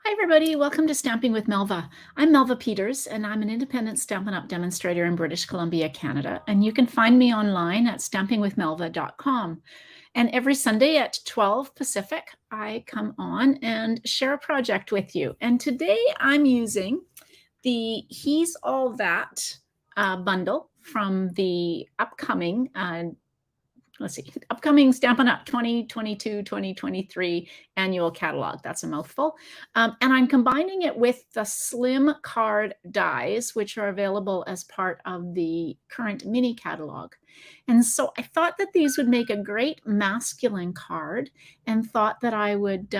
Hi, everybody. Welcome to Stamping with Melva. I'm Melva Peters, and I'm an independent Stampin' Up! Demonstrator in British Columbia, Canada. And you can find me online at stampingwithmelva.com. And every Sunday at 12 Pacific, I come on and share a project with you. And today I'm using the He's All That bundle from the upcoming upcoming Stampin' Up! 2022-2023 annual catalog. That's a mouthful. And I'm combining it with the slim card dies, which are available as part of the current mini catalog. And so I thought that these would make a great masculine card and thought that I would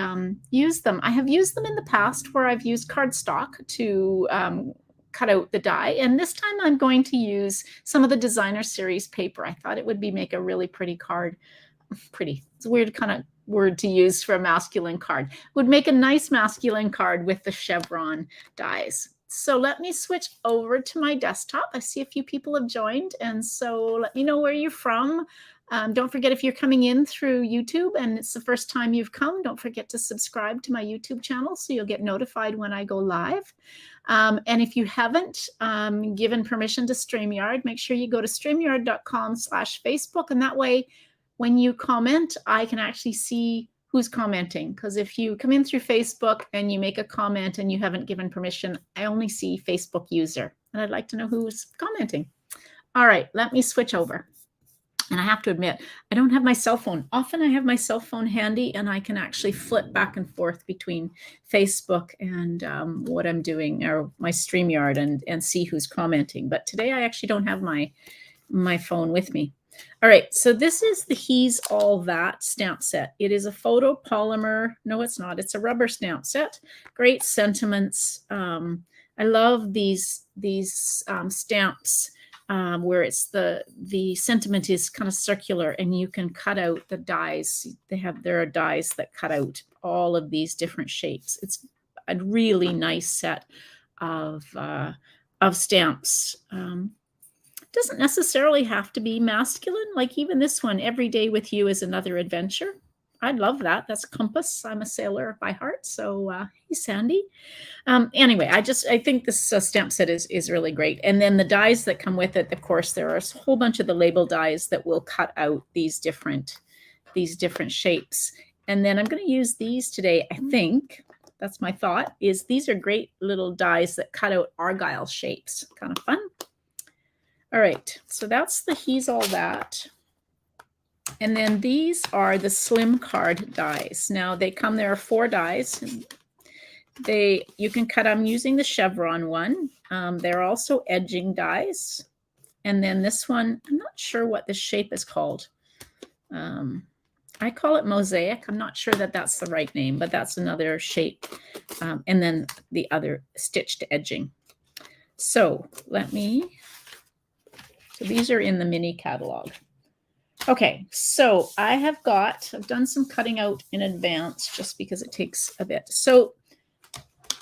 use them. I have used them in the past where I've used cardstock to cut out the die, and this time I'm going to use some of the designer series paper. I thought it would make a really pretty card. Pretty, it's a weird kind of word to use for a masculine card. It would make a nice masculine card with the chevron dies. So let me switch over to my desktop. I see a few people have joined, and so let me know where you're from. Don't forget, if you're coming in through YouTube and it's the first time you've come, don't forget to subscribe to my YouTube channel so you'll get notified when I go live. And if you haven't given permission to StreamYard, make sure you go to streamyard.com/Facebook, and that way when you comment, I can actually see who's commenting. Because if you come in through Facebook and you make a comment and you haven't given permission, I only see Facebook user, and I'd like to know who's commenting. All right, let me switch over. And I have to admit, I don't have my cell phone. Often I have my cell phone handy and I can actually flip back and forth between Facebook and what I'm doing, or my StreamYard, and see who's commenting. But today I actually don't have my phone with me. All right, so this is the He's All That stamp set. It is a photopolymer. No, it's not. It's a rubber stamp set. Great sentiments. I love these stamps. Where it's the sentiment is kind of circular and you can cut out the dies. There are dies that cut out all of these different shapes. It's a really nice set of stamps. Doesn't necessarily have to be masculine. Like even this one, Every Day With You is Another Adventure. I love that. That's Compass. I'm a sailor by heart. So hey, Sandy. Anyway, I think this stamp set is really great. And then the dies that come with it, of course, there are a whole bunch of the label dies that will cut out these different shapes. And then I'm going to use these today. I think that's my thought, is these are great little dies that cut out Argyle shapes. Kind of fun. All right, so that's the He's All That. And then these are the slim card dies. Now there are 4 dies. You can cut them using the chevron one. They're also edging dies. And then this one, I'm not sure what this shape is called. I call it mosaic. I'm not sure that that's the right name, but that's another shape. And then the other stitched edging. So these are in the mini catalog. Okay, so I've done some cutting out in advance just because it takes a bit. So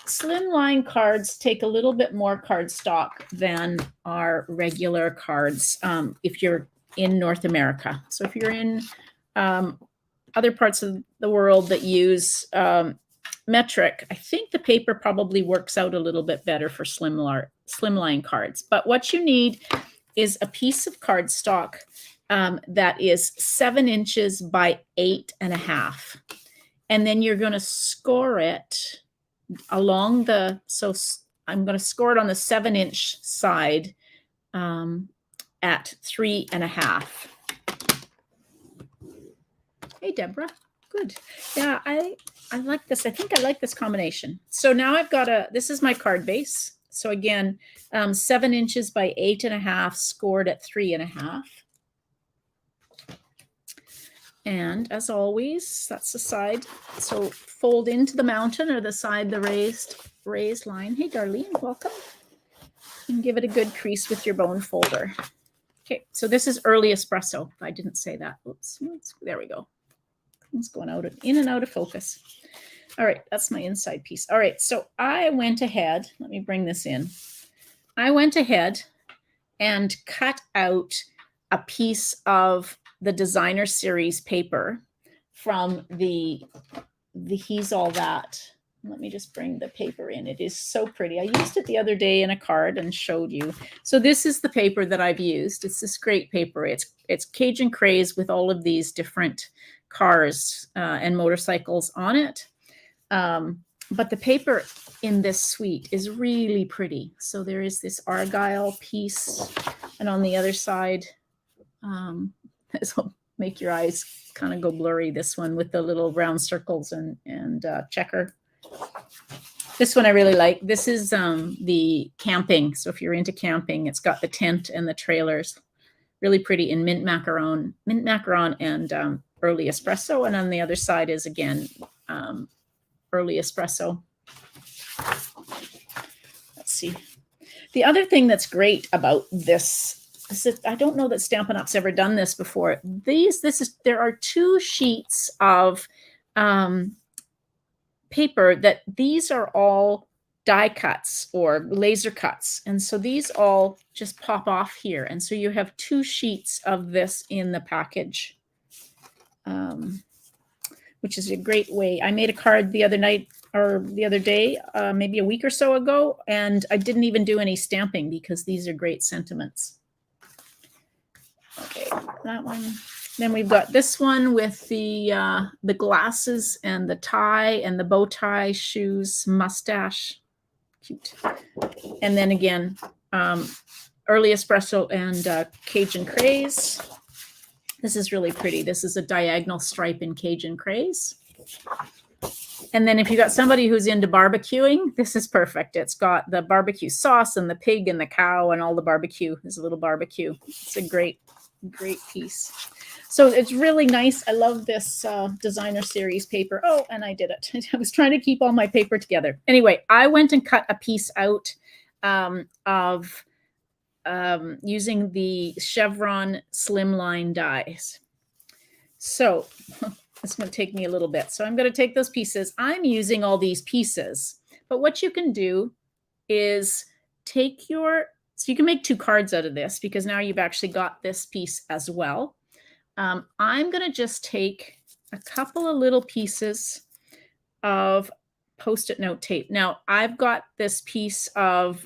slimline cards take a little bit more cardstock than our regular cards if you're in North America. So if you're in other parts of the world that use metric, I think the paper probably works out a little bit better for slimline cards. But what you need is a piece of cardstock that is 7 inches by 8.5. And then you're going to score it along so I'm going to score it on the 7-inch side at 3.5. Hey, Deborah. Good. Yeah, I like this. I think I like this combination. So now I've got this is my card base. So again, 7 inches by 8.5 scored at 3.5. And as always, that's the side. So fold into the mountain, or the side, the raised line. Hey, Darlene, welcome. And give it a good crease with your bone folder. Okay, so this is early espresso. I didn't say that. Oops, there we go. It's going in and out of focus. All right, that's my inside piece. All right, so I went ahead. Let me bring this in. I went ahead and cut out a piece of the designer series paper from the He's All That Let me just bring the paper in. It is so pretty. I used it the other day in a card and showed you. So this is the paper that I've used. It's this great paper. It's Cajun Craze with all of these different cars and motorcycles on it. But the paper in this suite is really pretty. So there is this argyle piece, and on the other side, this will make your eyes kind of go blurry, this one with the little round circles and checker. This one I really like. This is the camping. So if you're into camping, it's got the tent and the trailers. Really pretty in mint macaron and early espresso. And on the other side is, again, early espresso. Let's see. The other thing that's great about this is I don't know that Stampin' Up's ever done this before. There are 2 sheets of paper that these are all die cuts or laser cuts. And so these all just pop off here. And so you have 2 sheets of this in the package, which is a great way. I made a card the other night or the other day, maybe a week or so ago, and I didn't even do any stamping because these are great sentiments. Okay, that one. Then we've got this one with the glasses and the tie and the bow tie, shoes, mustache. Cute. And then again, early espresso and Cajun Craze. This is really pretty. This is a diagonal stripe in Cajun Craze. And then if you got somebody who's into barbecuing, this is perfect. It's got the barbecue sauce and the pig and the cow and all the barbecue. There's a little barbecue. It's a great piece. So it's really nice. I love this designer series paper. Oh, and I did it. I was trying to keep all my paper together. Anyway, I went and cut a piece out of using the chevron slimline dies. So it's going to take me a little bit. So I'm going to take those pieces. I'm using all these pieces. But what you can do is take so you can make 2 cards out of this because now you've actually got this piece as well. I'm going to just take a couple of little pieces of Post-it note tape. Now, I've got this piece of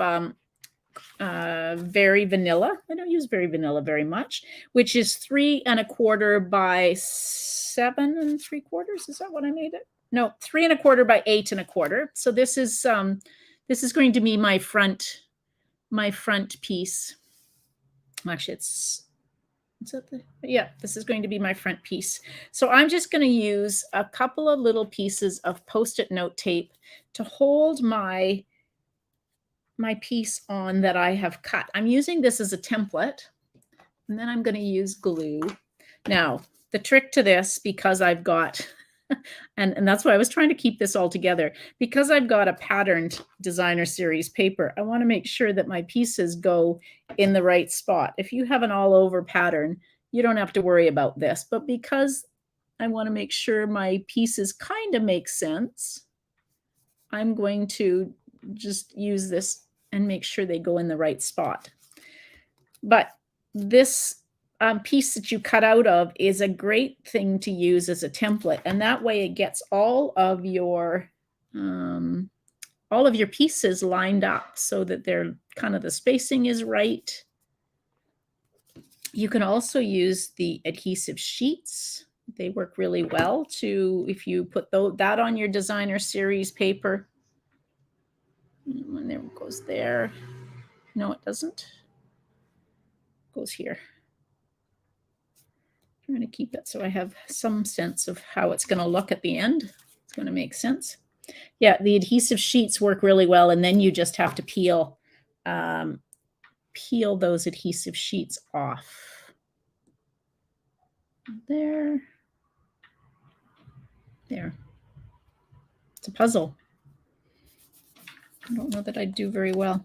Very Vanilla. I don't use Very Vanilla very much, which is 3 1/4 by 7 3/4. Is that what I made it? No, 3 1/4 by 8 1/4. So this is going to be my front piece. Actually, this is going to be my front piece. So I'm just going to use a couple of little pieces of Post-it note tape to hold my piece on that I have cut. I'm using this as a template, and then I'm going to use glue. Now, the trick to this, because I've got, and that's why I was trying to keep this all together, because I've got a patterned designer series paper, I want to make sure that my pieces go in the right spot. If you have an all over pattern, you don't have to worry about this, but because I want to make sure my pieces kind of make sense, I'm going to just use this and make sure they go in the right spot. But this piece that you cut out of is a great thing to use as a template, and that way it gets all of your pieces lined up so that they're kind of the spacing is right. You can also use the adhesive sheets. They work really well if you put that on your designer series paper. And there it goes there. No, it doesn't. It goes here. I'm going to keep it so I have some sense of how it's going to look at the end. It's going to make sense. Yeah, the adhesive sheets work really well, and then you just have to peel those adhesive sheets off. There. It's a puzzle. I don't know that I do very well.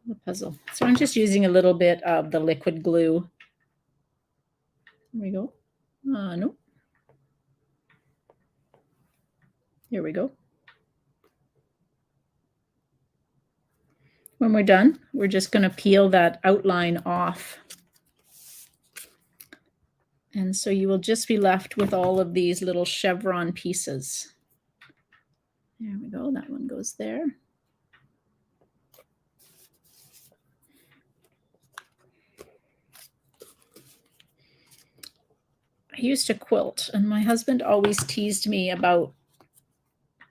The puzzle. So I'm just using a little bit of the liquid glue. There we go. Nope. Here we go. When we're done, we're just going to peel that outline off. And so you will just be left with all of these little chevron pieces. There we go. That one goes there. I used to quilt, and my husband always teased me about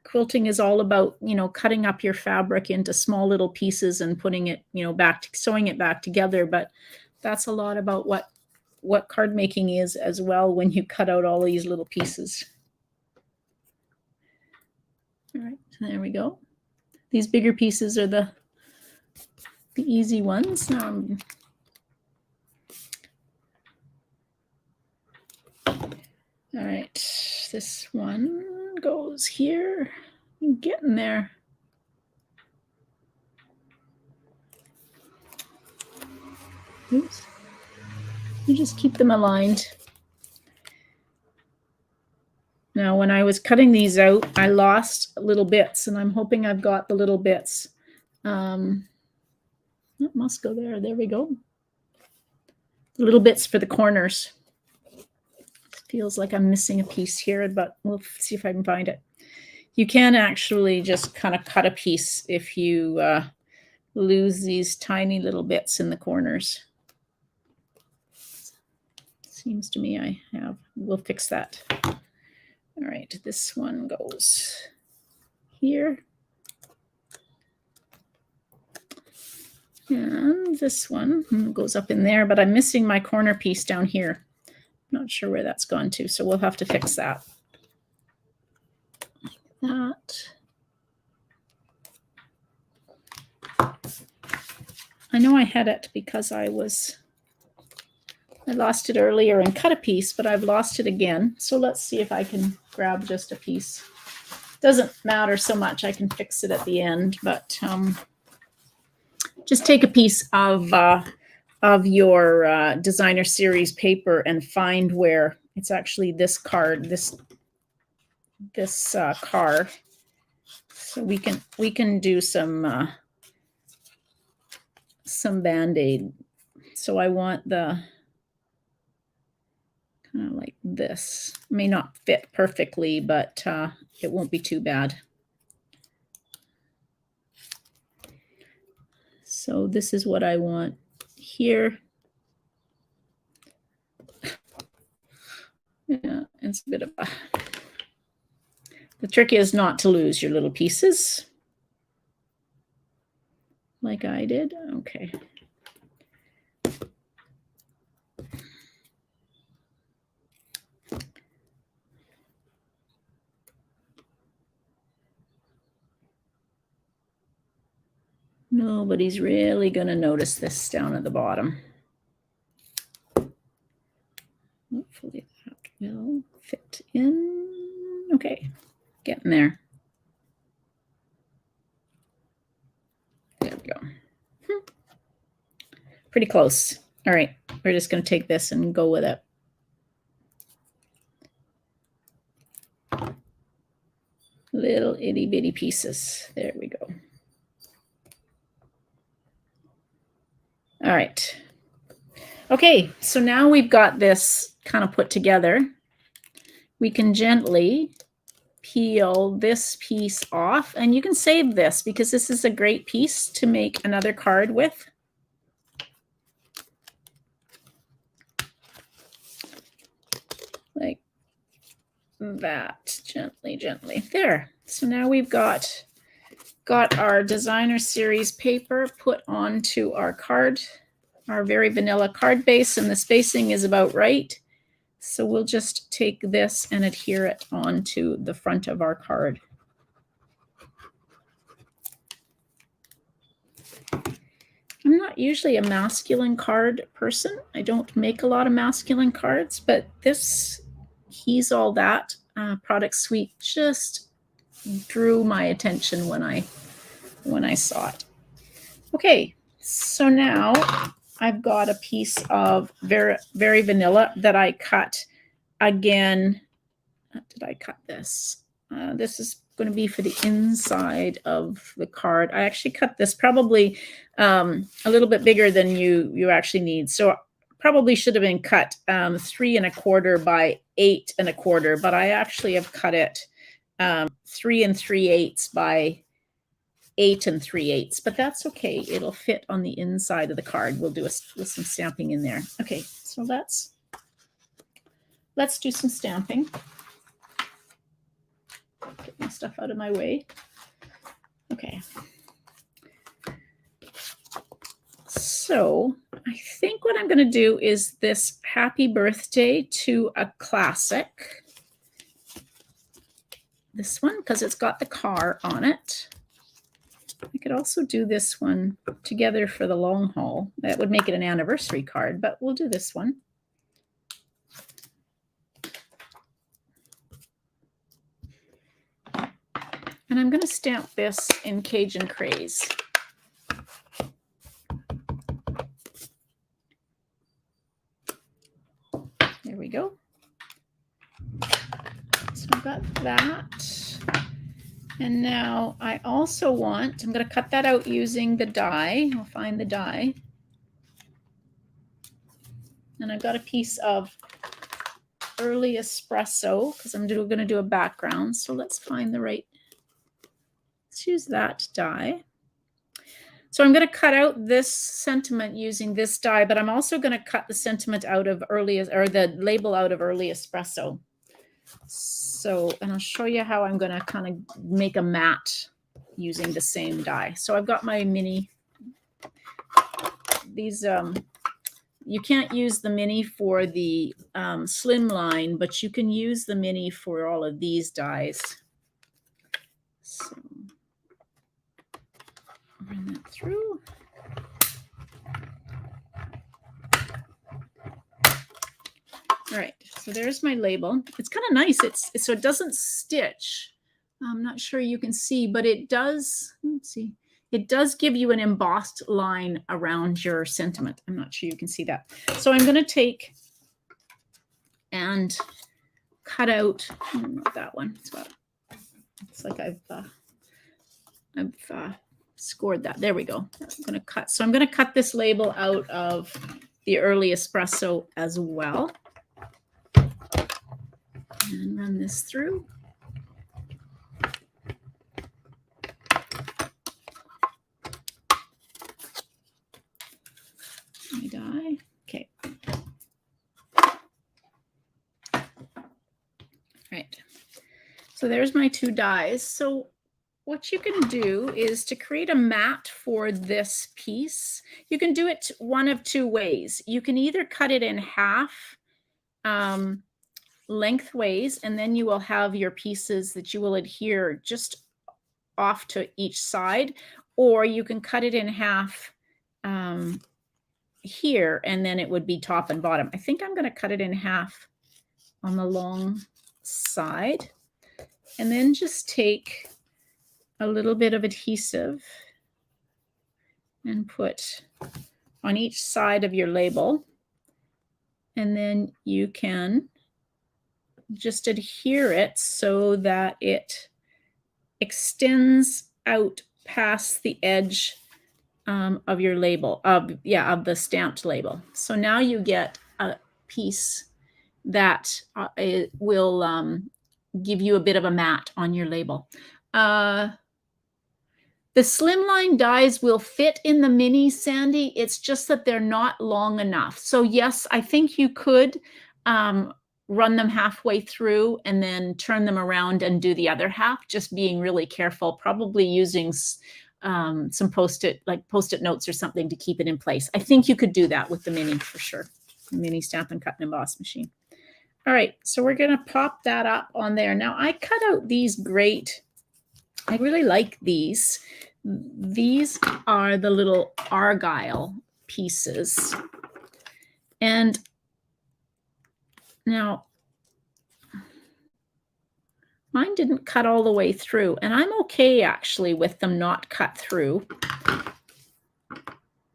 quilting is all about, you know, cutting up your fabric into small little pieces and putting it, you know, sewing it back together. But that's a lot about what card making is as well, when you cut out all these little pieces. All right, there we go. These bigger pieces are the easy ones. Now all right, this one goes here. I'm getting there. Oops. You just keep them aligned. Now, when I was cutting these out, I lost little bits, and I'm hoping I've got the little bits. It must go there. There we go. The little bits for the corners. Feels like I'm missing a piece here, but we'll see if I can find it. You can actually just kind of cut a piece if you lose these tiny little bits in the corners. Seems to me I have. We'll fix that. All right, this one goes here. And this one goes up in there, but I'm missing my corner piece down here. Not sure where that's gone to, so we'll have to fix that. That. I know I had it because I lost it earlier and cut a piece, but I've lost it again. So let's see if I can grab just a piece. Doesn't matter so much. I can fix it at the end, but just take a piece of your designer series paper and find where it's actually this card, this card. So we can do some Band-Aid. So I want the kind of like this. It may not fit perfectly, but it won't be too bad. So this is what I want here. Yeah, it's a bit of a... The trick is not to lose your little pieces like I did. Okay. Nobody's really going to notice this down at the bottom. Hopefully that will fit in. Okay, getting there. There we go. Pretty close. All right, we're just going to take this and go with it. Little itty bitty pieces. There we go. All right. Okay, so now we've got this kind of put together. We can gently peel this piece off, and you can save this because this is a great piece to make another card with. Like that, gently, gently. There. So now we've got our designer series paper put onto our card, our very vanilla card base, and the spacing is about right. So we'll just take this and adhere it onto the front of our card. I'm not usually a masculine card person. I don't make a lot of masculine cards, but this He's All That product suite just drew my attention when I saw it. Okay, so now I've got a piece of very vanilla that I cut again. Did I cut this? This is going to be for the inside of the card. I actually cut this probably a little bit bigger than you actually need. So probably should have been cut 3 1/4 by 8 1/4, but I actually have cut it 3 3/8 by 8 3/8, but that's okay. It'll fit on the inside of the card. We'll do with some stamping in there. Okay, so let's do some stamping. Get my stuff out of my way. Okay. So I think what I'm going to do is this Happy Birthday to a Classic. This one, because it's got the car on it. I could also do this one Together for the Long Haul. That would make it an anniversary card, but we'll do this one. And I'm going to stamp this in Cajun Craze. There we go. So I've got that. And now I also want, I'm going to cut that out using the die. I'll find the die. And I've got a piece of Early Espresso because I'm going to do a background. So let's find the right, let's use that die. So I'm going to cut out this sentiment using this die, but I'm also going to cut the sentiment out of the label out of Early Espresso. So, and I'll show you how I'm going to kind of make a mat using the same die. So I've got my mini, these, you can't use the mini for the slim line, but you can use the mini for all of these dies. So run that through. All right, so there's my label. It's kind of nice. So it doesn't stitch. I'm not sure you can see, but it does. Let's see. It does give you an embossed line around your sentiment. I'm not sure you can see that. So I'm going to take and cut out not that one. It's like I've scored that. There we go. I'm going to cut. So I'm going to cut this label out of the Early Espresso as well. And run this through. My die. Okay. Right. So there's my two dies. So what you can do is to create a mat for this piece. You can do it one of two ways. You can either cut it in half lengthways, and then you will have your pieces that you will adhere just off to each side, or you can cut it in half here, and then it would be top and bottom. I think I'm going to cut it in half on the long side, and then just take a little bit of adhesive and put on each side of your label, and then you can just adhere it so that it extends out past the edge of your label, of the stamped label. So now you get a piece that will give you a bit of a mat on your label. The slimline dies will fit in the mini, Sandy. It's just that they're not long enough. So yes, I think you could run them halfway through and then turn them around and do the other half, just being really careful, probably using some post-it notes or something to keep it in place. I think you could do that with the mini for sure. The mini Stampin' Cut and Emboss machine. All right, so we're going to pop that up on there. Now I cut out these great, I really like these. These are the little argyle pieces. And now mine didn't cut all the way through, and I'm okay actually with them not cut through.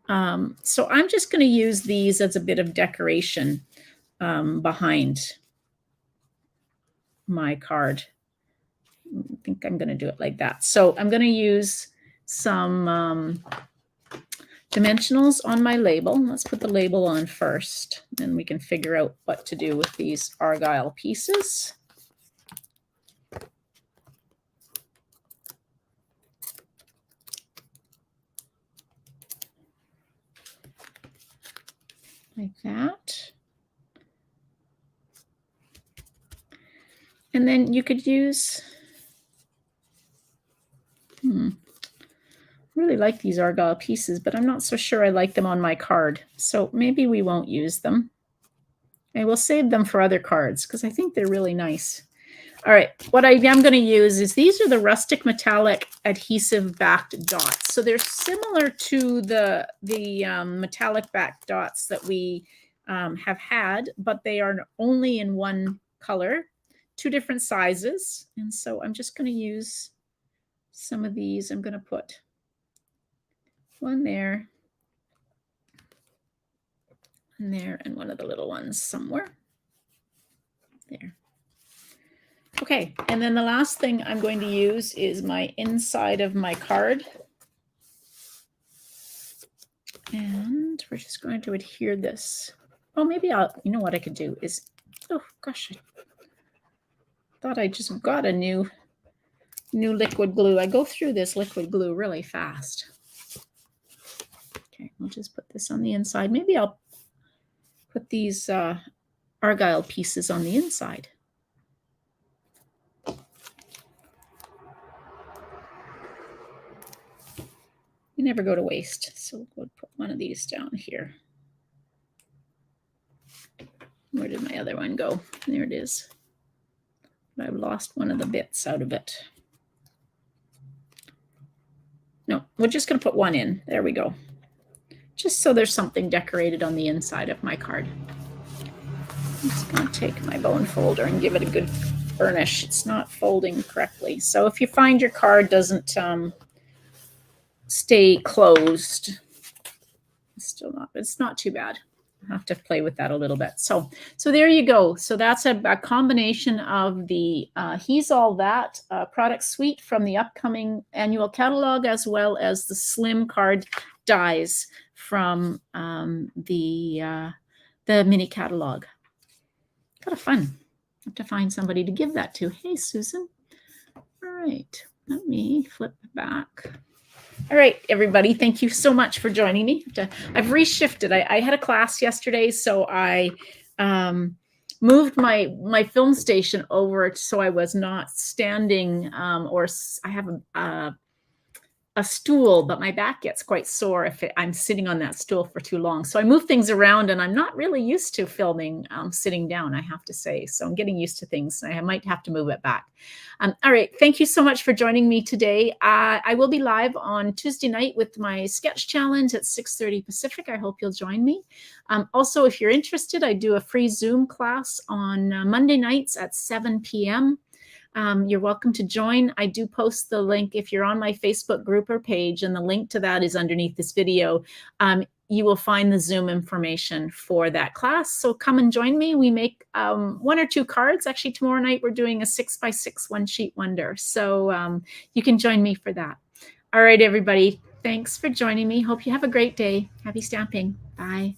So I'm just going to use these as a bit of decoration behind my card. I think I'm going to do it like that. So I'm going to use some dimensionals on my label. Let's put the label on first, and we can figure out what to do with these argyle pieces. like that. And then you could use, I really like these argyle pieces, but I'm not so sure I like them on my card. So maybe we won't use them. I will save them for other cards because I think they're really nice. All right, what I am going to use is these are the rustic metallic adhesive backed dots. So they're similar to the metallic backed dots that we have had, but they are only in one color, 2 different sizes. And so I'm just going to use some of these. I'm going to put one there, and there, and one of the little ones somewhere there. Okay, and then the last thing I'm going to use is my inside of my card. And we're just going to adhere this. Oh, maybe I'll, you know what I could do is, oh gosh, I thought I just got a new liquid glue. I go through this liquid glue really fast. Okay, I'll just put this on the inside. Maybe I'll put these argyle pieces on the inside. You never go to waste. So we'll put one of these down here. Where did my other one go? There it is. I've lost one of the bits out of it. No, we're just going to put one in. There we go. Just so there's something decorated on the inside of my card. I'm just going to take my bone folder and give it a good burnish. It's not folding correctly. So if you find your card doesn't stay closed, it's not too bad. I'll have to play with that a little bit. So there you go. So that's a combination of the He's All That product suite from the upcoming annual catalog, as well as the slim card dies from the mini catalog. Kind of fun. Have to find somebody to give that to. Hey, Susan. All right, let me flip back. All right, everybody, thank you so much for joining me. I've reshifted. I had a class yesterday, so I moved my film station over so I was not standing, or I have a stool, but my back gets quite sore if I'm sitting on that stool for too long. So I move things around, and I'm not really used to filming sitting down, I have to say. So I'm getting used to things. I might have to move it back. All right. Thank you so much for joining me today. I will be live on Tuesday night with my sketch challenge at 6:30 Pacific. I hope you'll join me. Also, if you're interested, I do a free Zoom class on Monday nights at 7 p.m. You're welcome to join. I do post the link if you're on my Facebook group or page, and the link to that is underneath this video. You will find the Zoom information for that class. So come and join me. We make 1 or 2 cards. Actually, tomorrow night we're doing a 6x6 one-sheet wonder. So you can join me for that. All right, everybody. Thanks for joining me. Hope you have a great day. Happy stamping. Bye.